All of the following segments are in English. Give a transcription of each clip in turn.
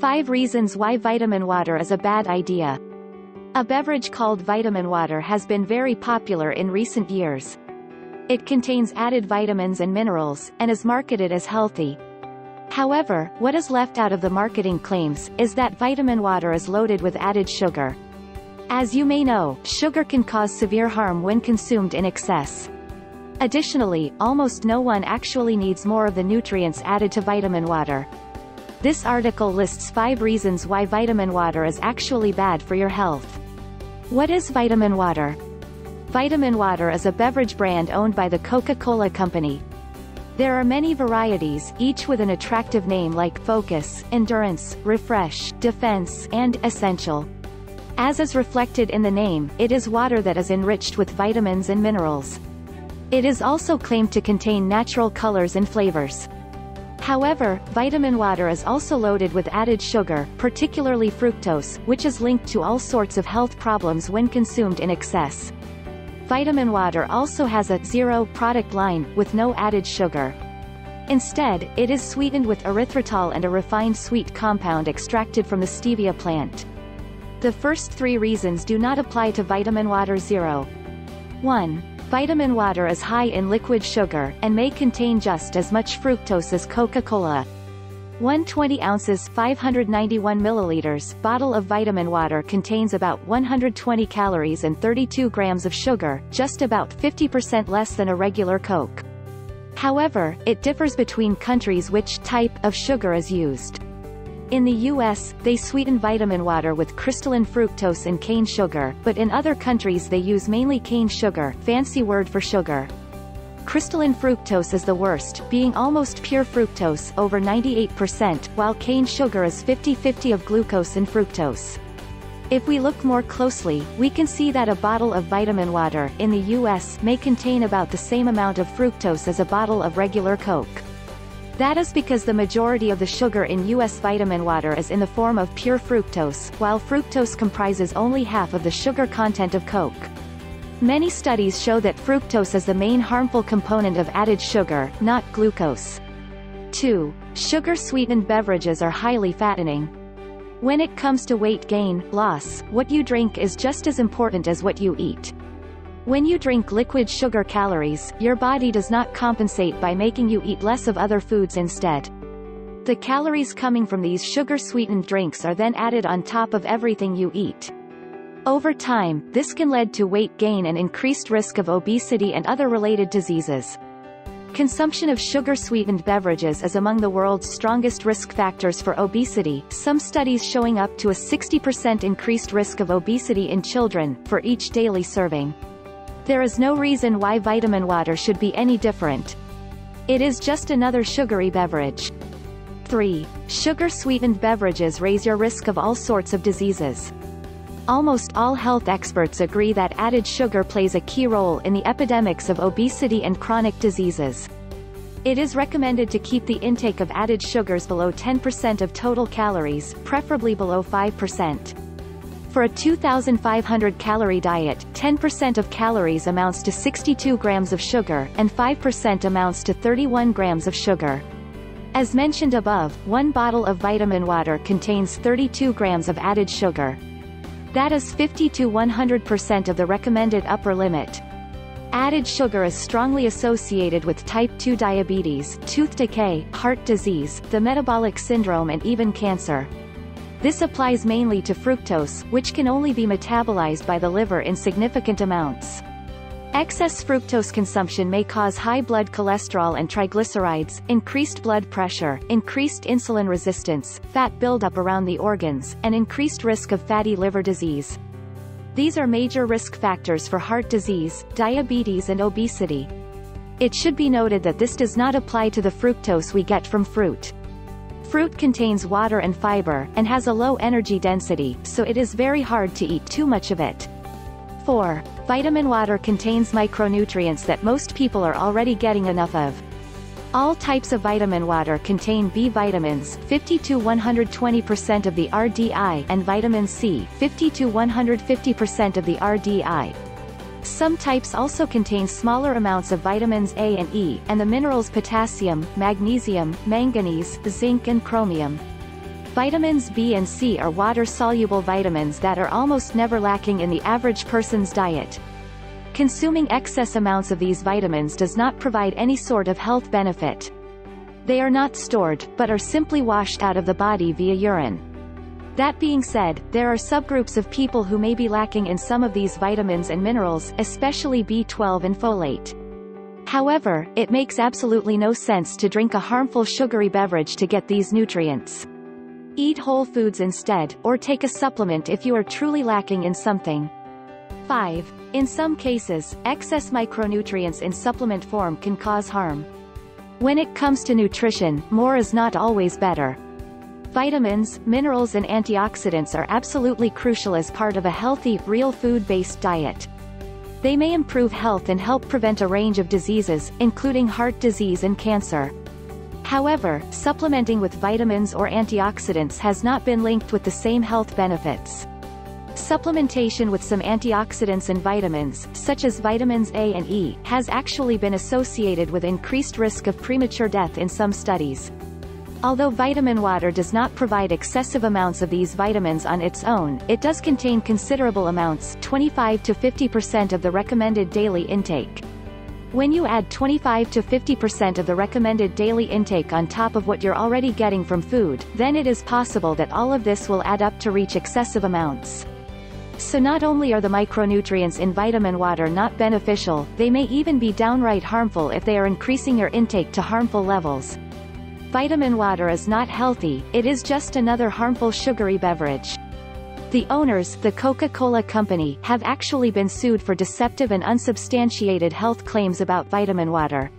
5 reasons why vitamin water is a bad idea. A beverage called vitamin water has been very popular in recent years. It contains added vitamins and minerals, and is marketed as healthy. However, what is left out of the marketing claims is that vitamin water is loaded with added sugar. As you may know, sugar can cause severe harm when consumed in excess. Additionally, almost no one actually needs more of the nutrients added to vitamin water. This article lists 5 reasons why vitamin water is actually bad for your health. What is vitamin water? Vitamin water is a beverage brand owned by the Coca-Cola company. There are many varieties, each with an attractive name like Focus, Endurance, Refresh, Defense, and Essential. As is reflected in the name, it is water that is enriched with vitamins and minerals. It is also claimed to contain natural colors and flavors. However, vitamin water is also loaded with added sugar, particularly fructose, which is linked to all sorts of health problems when consumed in excess. Vitamin water also has a zero product line, with no added sugar. Instead, it is sweetened with erythritol and a refined sweet compound extracted from the stevia plant. The first 3 reasons do not apply to vitamin water zero. 1. Vitamin water is high in liquid sugar, and may contain just as much fructose as Coca-Cola. 120 ounces 591 milliliters bottle of vitamin water contains about 120 calories and 32 grams of sugar, just about 50% less than a regular Coke. However, it differs between countries which type of sugar is used. In the US, they sweeten vitamin water with crystalline fructose and cane sugar, but in other countries they use mainly cane sugar, fancy word for sugar. Crystalline fructose is the worst, being almost pure fructose, over 98%, while cane sugar is 50-50 of glucose and fructose. If we look more closely, we can see that a bottle of vitamin water, in the US, may contain about the same amount of fructose as a bottle of regular Coke. That is because the majority of the sugar in US vitamin water is in the form of pure fructose, while fructose comprises only half of the sugar content of Coke. Many studies show that fructose is the main harmful component of added sugar, not glucose. 2. Sugar-sweetened beverages are highly fattening. When it comes to weight gain, loss, what you drink is just as important as what you eat. When you drink liquid sugar calories, your body does not compensate by making you eat less of other foods instead. The calories coming from these sugar-sweetened drinks are then added on top of everything you eat. Over time, this can lead to weight gain and increased risk of obesity and other related diseases. Consumption of sugar-sweetened beverages is among the world's strongest risk factors for obesity, some studies showing up to a 60% increased risk of obesity in children, for each daily serving. There is no reason why vitamin water should be any different. It is just another sugary beverage. 3. Sugar-sweetened beverages raise your risk of all sorts of diseases. Almost all health experts agree that added sugar plays a key role in the epidemics of obesity and chronic diseases. It is recommended to keep the intake of added sugars below 10% of total calories, preferably below 5%. For a 2,500 calorie diet, 10% of calories amounts to 62 grams of sugar, and 5% amounts to 31 grams of sugar. As mentioned above, 1 bottle of vitamin water contains 32 grams of added sugar. That is 50 to 100% of the recommended upper limit. Added sugar is strongly associated with type 2 diabetes, tooth decay, heart disease, the metabolic syndrome and even cancer. This applies mainly to fructose, which can only be metabolized by the liver in significant amounts. Excess fructose consumption may cause high blood cholesterol and triglycerides, increased blood pressure, increased insulin resistance, fat buildup around the organs, and increased risk of fatty liver disease. These are major risk factors for heart disease, diabetes and obesity. It should be noted that this does not apply to the fructose we get from fruit. Fruit contains water and fiber, and has a low energy density, so it is very hard to eat too much of it. 4. Vitamin water contains micronutrients that most people are already getting enough of. All types of vitamin water contain B vitamins, 50 to 120% of the RDI, and vitamin C, 50 to 150% of the RDI. Some types also contain smaller amounts of vitamins A and E, and the minerals potassium, magnesium, manganese, zinc and chromium. Vitamins B and C are water-soluble vitamins that are almost never lacking in the average person's diet. Consuming excess amounts of these vitamins does not provide any sort of health benefit. They are not stored, but are simply washed out of the body via urine. That being said, there are subgroups of people who may be lacking in some of these vitamins and minerals, especially B12 and folate. However, it makes absolutely no sense to drink a harmful sugary beverage to get these nutrients. Eat whole foods instead, or take a supplement if you are truly lacking in something. 5. In some cases, excess micronutrients in supplement form can cause harm. When it comes to nutrition, more is not always better. Vitamins, minerals and antioxidants are absolutely crucial as part of a healthy, real food-based diet. They may improve health and help prevent a range of diseases, including heart disease and cancer. However, supplementing with vitamins or antioxidants has not been linked with the same health benefits. Supplementation with some antioxidants and vitamins, such as vitamins A and E, has actually been associated with increased risk of premature death in some studies. Although Vitaminwater does not provide excessive amounts of these vitamins on its own, it does contain considerable amounts, 25 to 50% of the recommended daily intake. When you add 25 to 50% of the recommended daily intake on top of what you're already getting from food, then it is possible that all of this will add up to reach excessive amounts. So not only are the micronutrients in Vitaminwater not beneficial, they may even be downright harmful if they are increasing your intake to harmful levels. Vitaminwater is not healthy, it is just another harmful sugary beverage. The owners, the Coca-Cola company, have actually been sued for deceptive and unsubstantiated health claims about Vitaminwater.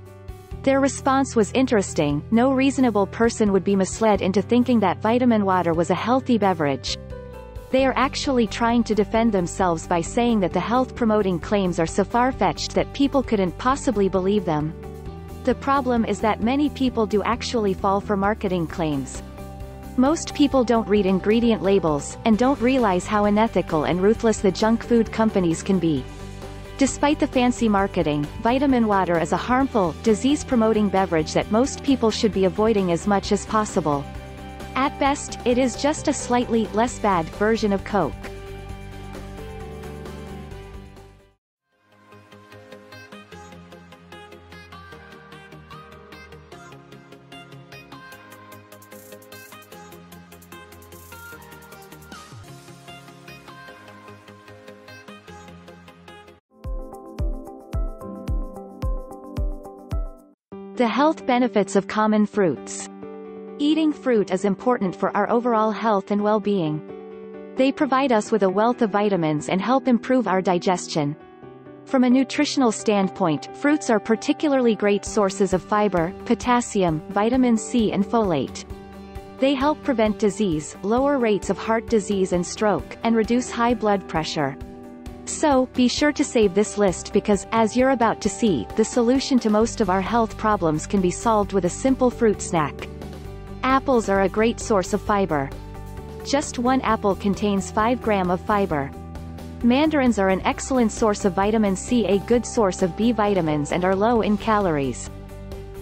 Their response was interesting: no reasonable person would be misled into thinking that Vitaminwater was a healthy beverage. They are actually trying to defend themselves by saying that the health-promoting claims are so far-fetched that people couldn't possibly believe them. The problem is that many people do actually fall for marketing claims. Most people don't read ingredient labels, and don't realize how unethical and ruthless the junk food companies can be. Despite the fancy marketing, Vitaminwater is a harmful, disease-promoting beverage that most people should be avoiding as much as possible. At best, it is just a slightly less bad version of Coke. The health benefits of common fruits. Eating fruit is important for our overall health and well-being. They provide us with a wealth of vitamins and help improve our digestion. From a nutritional standpoint, fruits are particularly great sources of fiber, potassium, vitamin C and folate. They help prevent disease, lower rates of heart disease and stroke, and reduce high blood pressure. So, be sure to save this list because, as you're about to see, the solution to most of our health problems can be solved with a simple fruit snack. Apples are a great source of fiber. Just one apple contains 5 grams of fiber. Mandarins are an excellent source of vitamin C, a good source of B vitamins, and are low in calories.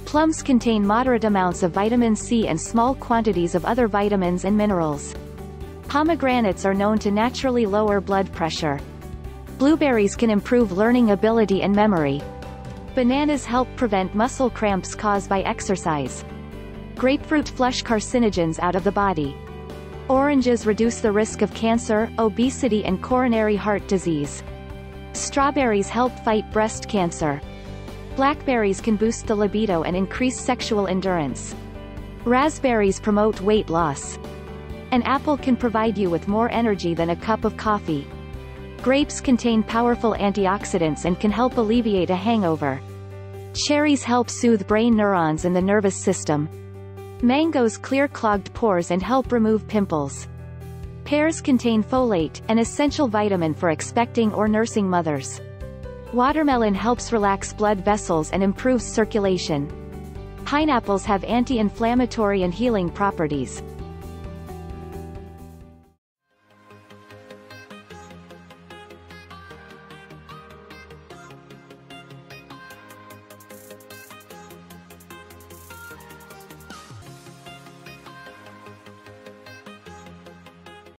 Plums contain moderate amounts of vitamin C and small quantities of other vitamins and minerals. Pomegranates are known to naturally lower blood pressure. Blueberries can improve learning ability and memory. Bananas help prevent muscle cramps caused by exercise. Grapefruit flush carcinogens out of the body. Oranges reduce the risk of cancer, obesity and coronary heart disease. Strawberries help fight breast cancer. Blackberries can boost the libido and increase sexual endurance. Raspberries promote weight loss. An apple can provide you with more energy than a cup of coffee. Grapes contain powerful antioxidants and can help alleviate a hangover. Cherries help soothe brain neurons in the nervous system. Mangoes clear clogged pores and help remove pimples. Pears contain folate, an essential vitamin for expecting or nursing mothers. Watermelon helps relax blood vessels and improves circulation. Pineapples have anti-inflammatory and healing properties.